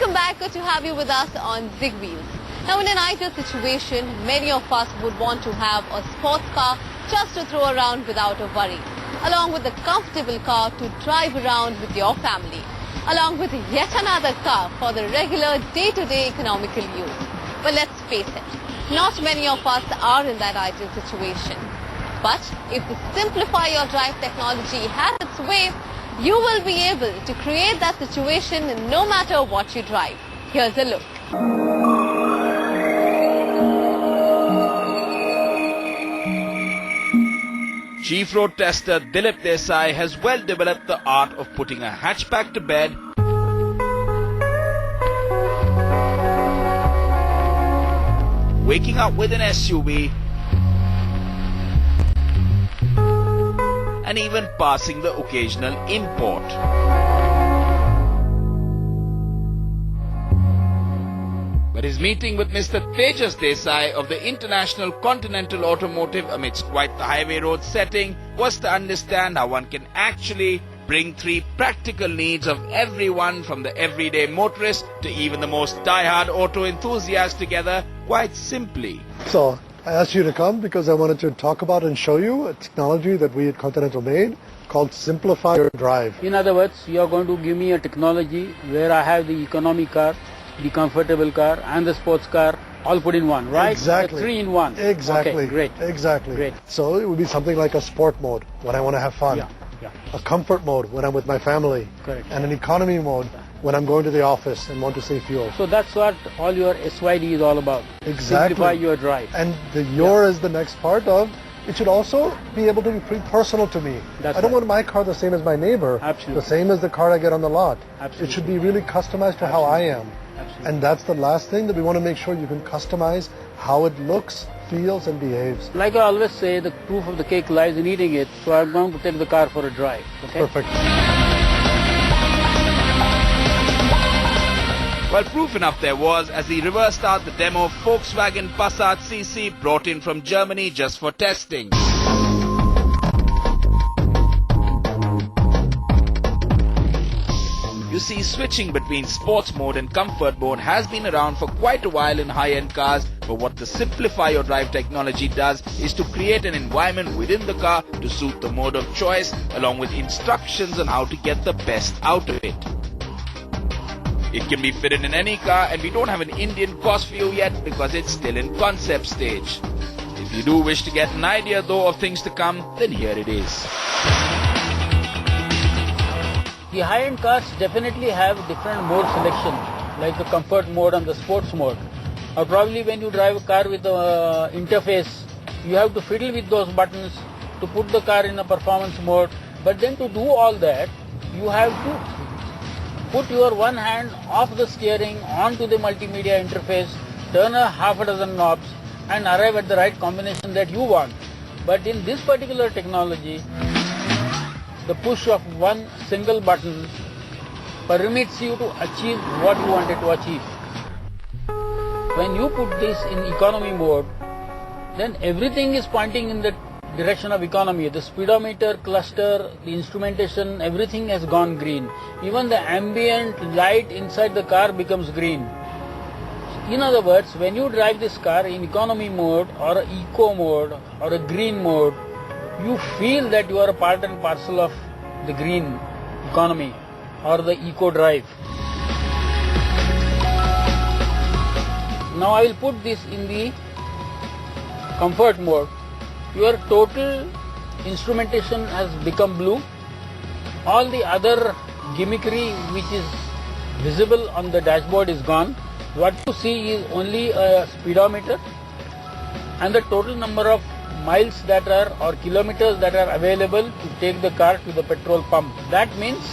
Welcome back. Good to have you with us on Zigwheels. Now, in an ideal situation, many of us would want to have a sports car just to throw around without a worry, along with a comfortable car to drive around with your family, along with yet another car for the regular day-to-day economical use. But let's face it, not many of us are in that ideal situation. But if the Simplify Your Drive technology has its way, you will be able to create that situation no matter what you drive. Here's a look. Chief road tester Dilip Desai has well developed the art of putting a hatchback to bed, waking up with an SUV, and even passing the occasional import. But his meeting with Mr. Tejas Desai of the International Continental Automotive amidst quite the highway road setting was to understand how one can actually bring three practical needs of everyone from the everyday motorist to even the most die-hard auto enthusiast together quite simply. So I asked you to come because I wanted to talk about and show you a technology that we at Continental made called Simplify Your Drive. In other words, you are going to give me a technology where I have the economy car, the comfortable car and the sports car all put in one, right? Exactly. 3 in 1. Exactly. Okay, great. Exactly. Great. So it would be something like a sport mode when I want to have fun. Yeah. A comfort mode when I'm with my family. Correct. And an economy mode when I'm going to the office and want to save fuel. So that's what all your SYD is all about. Exactly. Simplify your drive. And the your is the next part of it should also be able to be pretty personal to me. That's I don't right. want my car the same as my neighbor. Absolutely. The same as the car I get on the lot. Absolutely. It should be really customized to how I am. Absolutely. And that's the last thing that we want to make sure you can customize how it looks, feels and behaves. Like I always say, the proof of the cake lies in eating it. So I'm going to take the car for a drive. Okay? Perfect. Well, proof enough there was as he reversed out the demo Volkswagen Passat CC brought in from Germany just for testing. You see, switching between sports mode and comfort mode has been around for quite a while in high-end cars, but what the Simplify Your Drive technology does is to create an environment within the car to suit the mode of choice, along with instructions on how to get the best out of it. It can be fitted in any car, and we don't have an Indian cost for you yet because it's still in concept stage. If you do wish to get an idea though of things to come, then here it is. The high-end cars definitely have different mode selection, like the comfort mode and the sports mode. Or probably when you drive a car with the interface, you have to fiddle with those buttons to put the car in a performance mode. But then to do all that, you have to put your one hand off the steering onto the multimedia interface, turn a half a dozen knobs and arrive at the right combination that you want. But in this particular technology, the push of one single button permits you to achieve what you wanted to achieve. When you put this in economy mode, then everything is pointing in the direction of economy. The speedometer, cluster, the instrumentation, everything has gone green. Even the ambient light inside the car becomes green. In other words, when you drive this car in economy mode or a eco mode or a green mode, you feel that you are a part and parcel of the green economy or the eco drive. Now I will put this in the comfort mode. Your total instrumentation has become blue. All the other gimmickry which is visible on the dashboard is gone. What you see is only a speedometer and the total number of miles that are or kilometers that are available to take the car to the petrol pump. That means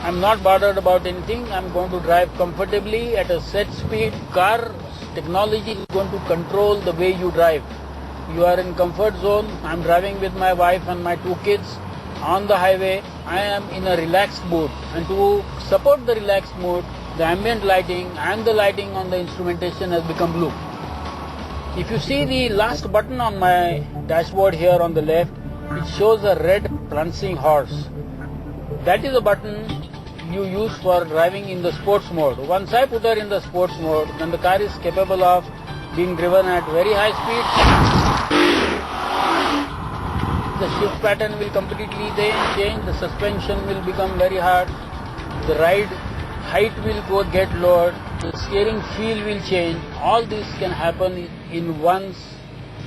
I'm not bothered about anything. I'm going to drive comfortably at a set speed. Car technology is going to control the way you drive. You are in comfort zone. I'm driving with my wife and my 2 kids on the highway. I am in a relaxed mood, and to support the relaxed mood, the ambient lighting and the lighting on the instrumentation has become blue. If you see the last button on my dashboard here on the left, it shows a red prancing horse. That is a button you use for driving in the sports mode. Once I put her in the sports mode, then the car is capable of being driven at very high speed. The shift pattern will completely then change, the suspension will become very hard, the ride height will get lowered, the steering feel will change. All this can happen in one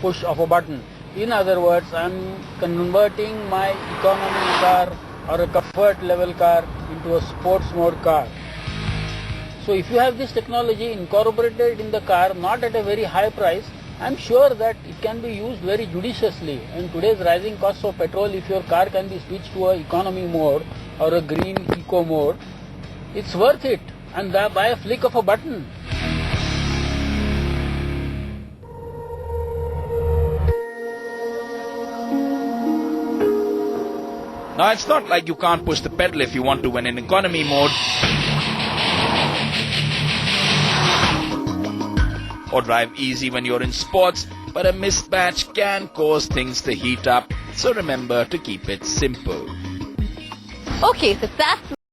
push of a button. In other words, I am converting my economy car or a comfort level car into a sports mode car. So if you have this technology incorporated in the car, not at a very high price, I am sure that it can be used very judiciously. In today's rising costs of petrol, if your car can be switched to a economy mode or a green eco mode, it's worth it, and by a flick of a button. Now it's not like you can't push the pedal if you want to when in economy mode, or drive easy when you're in sports, but a mismatch can cause things to heat up, so remember to keep it simple. Okay, so that's